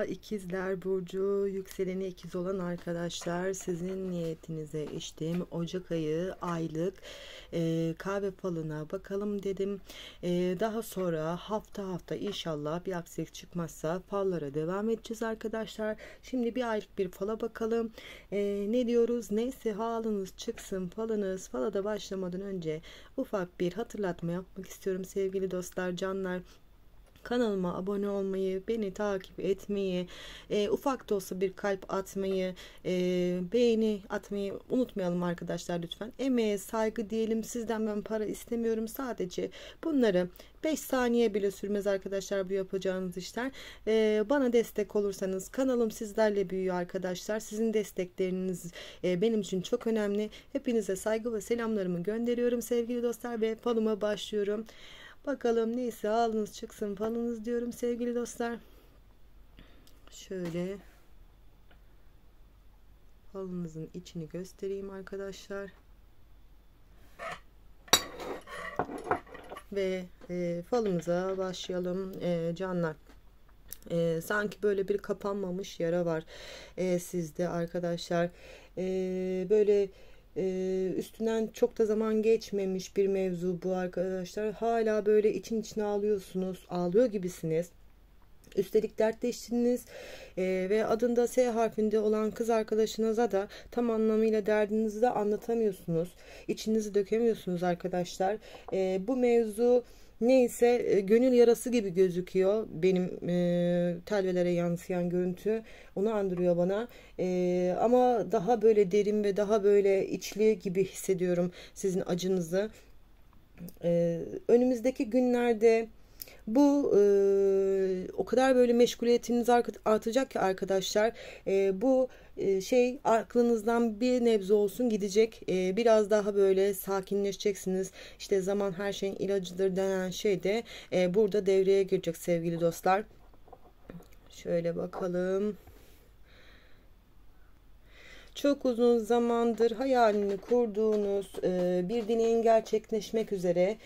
İkizler Burcu yükseleni ikiz olan arkadaşlar, sizin niyetinize içtim. Ocak ayı aylık kahve falına bakalım dedim. Daha sonra hafta hafta inşallah bir aksilik çıkmazsa fallara devam edeceğiz arkadaşlar. Şimdi bir aylık bir fala bakalım. Ne diyoruz? Neyse, halınız çıksın falınız. Fala da başlamadan önce ufak bir hatırlatma yapmak istiyorum sevgili dostlar, canlar. Kanalıma abone olmayı, beni takip etmeyi, ufak da olsa bir kalp atmayı, beğeni atmayı unutmayalım arkadaşlar lütfen. Emeğe saygı diyelim. Sizden ben para istemiyorum. Sadece bunları 5 saniye bile sürmez arkadaşlar bu yapacağınız işler. Bana destek olursanız kanalım sizlerle büyüyor arkadaşlar. Sizin destekleriniz benim için çok önemli. Hepinize saygı ve selamlarımı gönderiyorum sevgili dostlar ve falıma başlıyorum. Bakalım neyse, halınız çıksın falınız diyorum sevgili dostlar. Şöyle falınızın içini göstereyim arkadaşlar. Ve falımıza başlayalım canlar. Sanki böyle bir kapanmamış yara var sizde arkadaşlar. Böyle üstünden çok da zaman geçmemiş bir mevzu bu arkadaşlar. Hala böyle için içine ağlıyorsunuz, ağlıyor gibisiniz. Üstelik dertleştiniz ve adında S harfinde olan kız arkadaşınıza da tam anlamıyla derdinizi de anlatamıyorsunuz. İçinizi dökemiyorsunuz arkadaşlar. Bu mevzu neyse gönül yarası gibi gözüküyor. Benim telvelere yansıyan görüntü onu andırıyor bana. Ama daha böyle derin ve daha böyle içli gibi hissediyorum sizin acınızı. Önümüzdeki günlerde bu o kadar böyle meşguliyetiniz artacak ki arkadaşlar, bu şey aklınızdan bir nebze olsun gidecek. Biraz daha böyle sakinleşeceksiniz. İşte zaman her şeyin ilacıdır denen şey de burada devreye girecek sevgili dostlar. Şöyle bakalım. Çok uzun zamandır hayalini kurduğunuz bir dileğin gerçekleşmek üzere.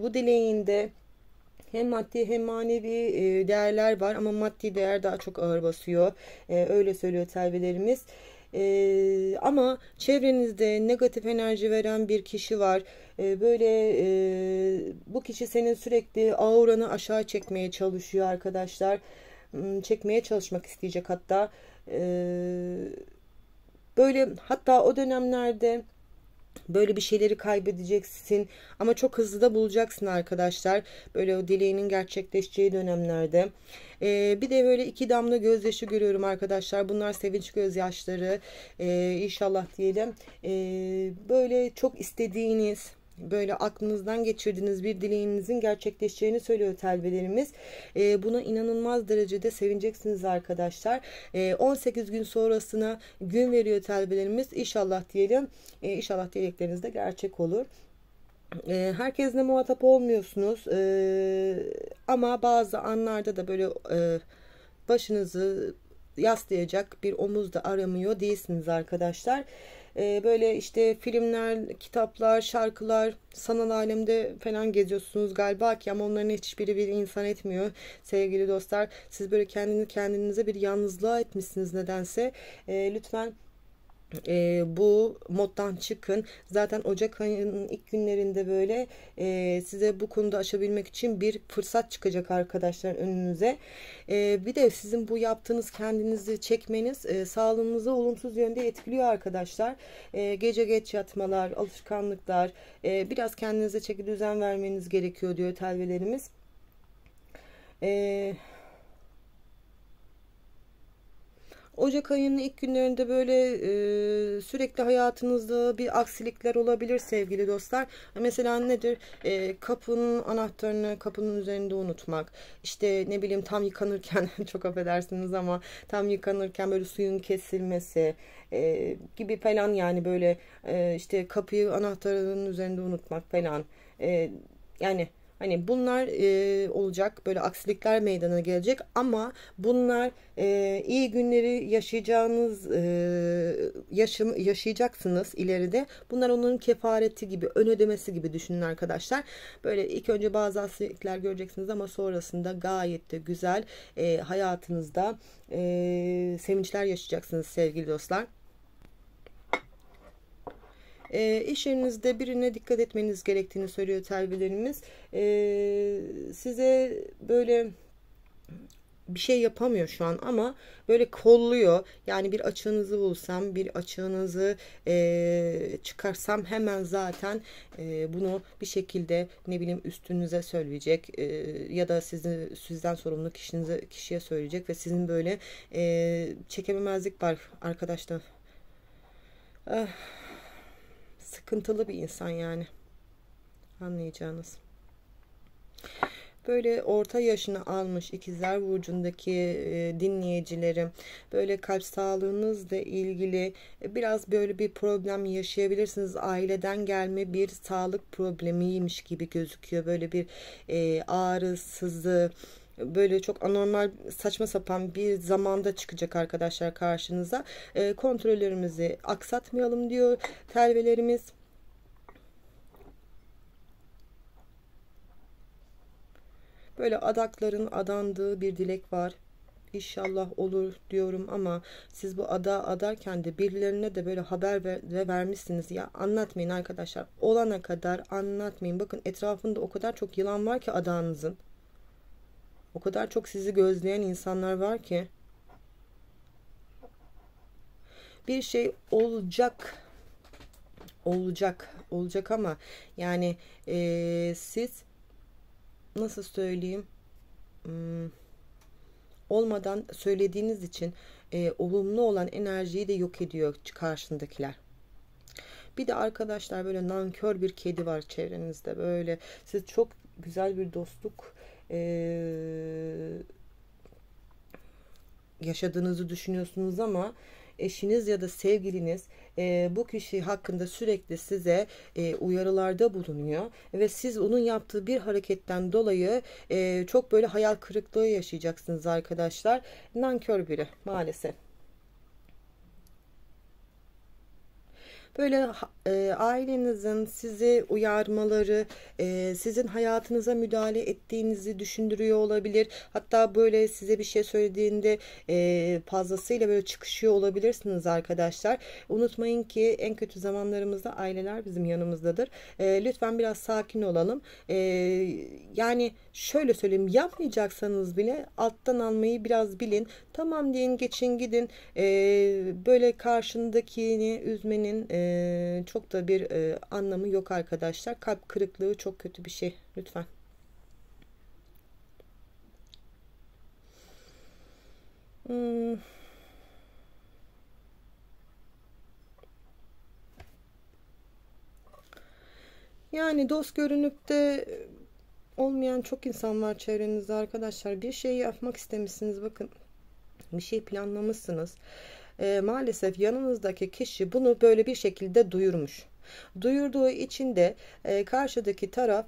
Bu dileğinde hem maddi hem manevi değerler var ama maddi değer daha çok ağır basıyor. Öyle söylüyor telvelerimiz. Ama çevrenizde negatif enerji veren bir kişi var. Böyle bu kişi senin sürekli auranı aşağı çekmeye çalışıyor arkadaşlar. Çekmeye çalışmak isteyecek hatta. Böyle hatta o dönemlerde böyle bir şeyleri kaybedeceksin ama çok hızlı da bulacaksın arkadaşlar. Böyle o dileğinin gerçekleşeceği dönemlerde. Bir de böyle 2 damla gözyaşı görüyorum arkadaşlar. Bunlar sevinç gözyaşları. İnşallah diyelim. Böyle çok istediğiniz, böyle aklınızdan geçirdiğiniz bir dileğinizin gerçekleşeceğini söylüyor telvelerimiz. Buna inanılmaz derecede sevineceksiniz arkadaşlar. 18 gün sonrasına gün veriyor telvelerimiz. İnşallah diyelim. İnşallah dilekleriniz de gerçek olur. Herkesle muhatap olmuyorsunuz. Ama bazı anlarda da böyle başınızı yaslayacak bir omuz da aramıyor değilsiniz arkadaşlar. Böyle işte filmler, kitaplar, şarkılar, sanal alemde falan geziyorsunuz galiba ki, ama onların hiçbiri bir insan etmiyor sevgili dostlar. Siz böyle kendinize bir yalnızlığa etmişsiniz nedense. Lütfen bu moddan çıkın. Zaten Ocak ayının ilk günlerinde böyle size bu konuda aşabilmek için bir fırsat çıkacak arkadaşlar önünüze. Bir de sizin bu yaptığınız, kendinizi çekmeniz sağlığınızı olumsuz yönde etkiliyor arkadaşlar. Gece geç yatmalar, alışkanlıklar, biraz kendinize çeki düzen vermeniz gerekiyor diyor telvelerimiz. Ocak ayının ilk günlerinde böyle sürekli hayatınızda bir aksilikler olabilir sevgili dostlar. Mesela nedir? Kapının anahtarını kapının üzerinde unutmak. İşte ne bileyim, tam yıkanırken çok affedersiniz ama tam yıkanırken böyle suyun kesilmesi gibi falan, yani böyle işte kapıyı anahtarının üzerinde unutmak falan. Yani Hani bunlar olacak, böyle aksilikler meydana gelecek, ama bunlar iyi günleri yaşayacağınız yaşayacaksınız ileride. Bunlar onların kefareti gibi, ön ödemesi gibi düşünün arkadaşlar. Böyle ilk önce bazı aksilikler göreceksiniz ama sonrasında gayet de güzel hayatınızda sevinçler yaşayacaksınız sevgili dostlar. İş yerinizde birine dikkat etmeniz gerektiğini söylüyor telvilerimiz. Size böyle bir şey yapamıyor şu an ama böyle kolluyor. Yani bir açığınızı bulsam, bir açığınızı çıkarsam hemen zaten bunu bir şekilde ne bileyim üstünüze söyleyecek ya da sizden sorumlu kişiye söyleyecek ve sizin böyle çekememezlik var arkadaşlar. Ah, sıkıntılı bir insan yani, anlayacağınız. Böyle orta yaşını almış ikizler burcundaki dinleyicilerim, böyle kalp sağlığınızla ilgili biraz böyle bir problem yaşayabilirsiniz. Aileden gelme bir sağlık problemiymiş gibi gözüküyor. Böyle bir ağrı, sızı, böyle çok anormal, saçma sapan bir zamanda çıkacak arkadaşlar karşınıza. Kontrollerimizi aksatmayalım diyor telvelerimiz. Böyle adakların adandığı bir dilek var. İnşallah olur diyorum ama siz bu adarken de birilerine de böyle haber vermişsiniz. Ya anlatmayın arkadaşlar. Olana kadar anlatmayın. Bakın etrafında o kadar çok yılan var ki adağınızın. O kadar çok sizi gözleyen insanlar var ki. Bir şey olacak. Olacak ama yani siz nasıl söyleyeyim, olmadan söylediğiniz için olumlu olan enerjiyi de yok ediyor karşındakiler. Bir de arkadaşlar böyle nankör bir kedi var çevrenizde. Böyle siz çok güzel bir dostluk yaşadığınızı düşünüyorsunuz ama eşiniz ya da sevgiliniz bu kişi hakkında sürekli size uyarılarda bulunuyor ve siz onun yaptığı bir hareketten dolayı çok böyle hayal kırıklığı yaşayacaksınız arkadaşlar. Nankör biri maalesef. Böyle ailenizin sizi uyarmaları, sizin hayatınıza müdahale ettiğinizi düşündürüyor olabilir. Hatta böyle size bir şey söylediğinde fazlasıyla böyle çıkışıyor olabilirsiniz arkadaşlar. Unutmayın ki en kötü zamanlarımızda aileler bizim yanımızdadır. Lütfen biraz sakin olalım. Yani şöyle söyleyeyim, yapmayacaksanız bile alttan almayı biraz bilin. Tamam deyin, geçin gidin. Böyle karşındakini üzmenin çok da bir anlamı yok arkadaşlar. Kalp kırıklığı çok kötü bir şey. Lütfen. Yani dost görünüp de olmayan çok insan var çevrenizde arkadaşlar. Bir şey yapmak istemişsiniz, bakın. Bir şey planlamışsınız. Maalesef yanınızdaki kişi bunu böyle bir şekilde duyurmuş. Duyurduğu için de karşıdaki taraf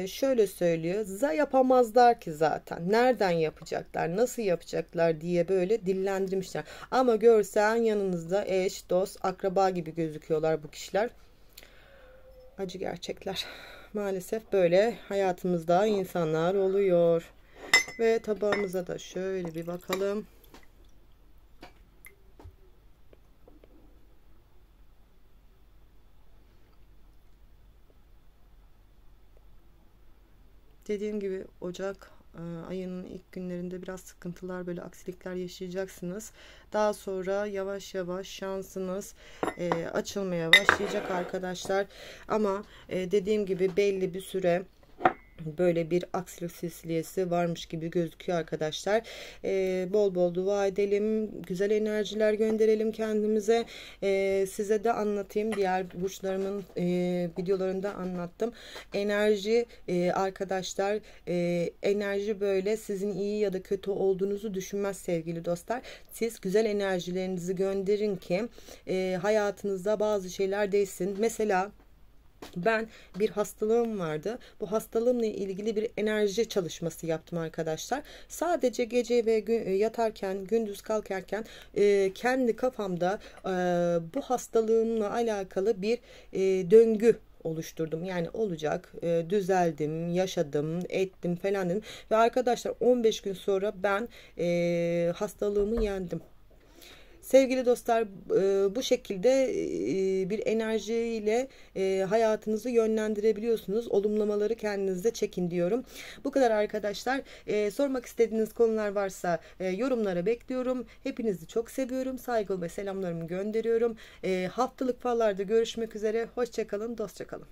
şöyle söylüyor. Yapamazlar ki zaten. Nereden yapacaklar? Nasıl yapacaklar diye böyle dillendirmişler. Ama görsen yanınızda eş, dost, akraba gibi gözüküyorlar bu kişiler. Acı gerçekler. Maalesef böyle hayatımızda insanlar oluyor. Ve tabağımıza da şöyle bir bakalım. Dediğim gibi Ocak ayının ilk günlerinde biraz sıkıntılar, böyle aksilikler yaşayacaksınız. Daha sonra yavaş yavaş şansınız açılmaya başlayacak arkadaşlar. Ama dediğim gibi belli bir süre böyle bir aksilik silsilesi varmış gibi gözüküyor arkadaşlar. Bol bol dua edelim. Güzel enerjiler gönderelim kendimize. Size de anlatayım. Diğer burçlarımın videolarında anlattım. Enerji arkadaşlar, enerji böyle sizin iyi ya da kötü olduğunuzu düşünmez sevgili dostlar. Siz güzel enerjilerinizi gönderin ki hayatınızda bazı şeyler değişsin. Mesela Ben bir hastalığım vardı. Bu hastalığımla ilgili bir enerji çalışması yaptım arkadaşlar. Sadece gece ve yatarken, gündüz kalkarken kendi kafamda bu hastalığımla alakalı bir döngü oluşturdum. Yani olacak, düzeldim, yaşadım, ettim falan dedim. Ve arkadaşlar 15 gün sonra ben hastalığımı yendim. Sevgili dostlar, bu şekilde bir enerjiyle hayatınızı yönlendirebiliyorsunuz. Olumlamaları kendinizde çekin diyorum. Bu kadar arkadaşlar. Sormak istediğiniz konular varsa yorumlara bekliyorum. Hepinizi çok seviyorum. Saygı ve selamlarımı gönderiyorum. Haftalık fallarda görüşmek üzere. Hoşça kalın, dostça kalın.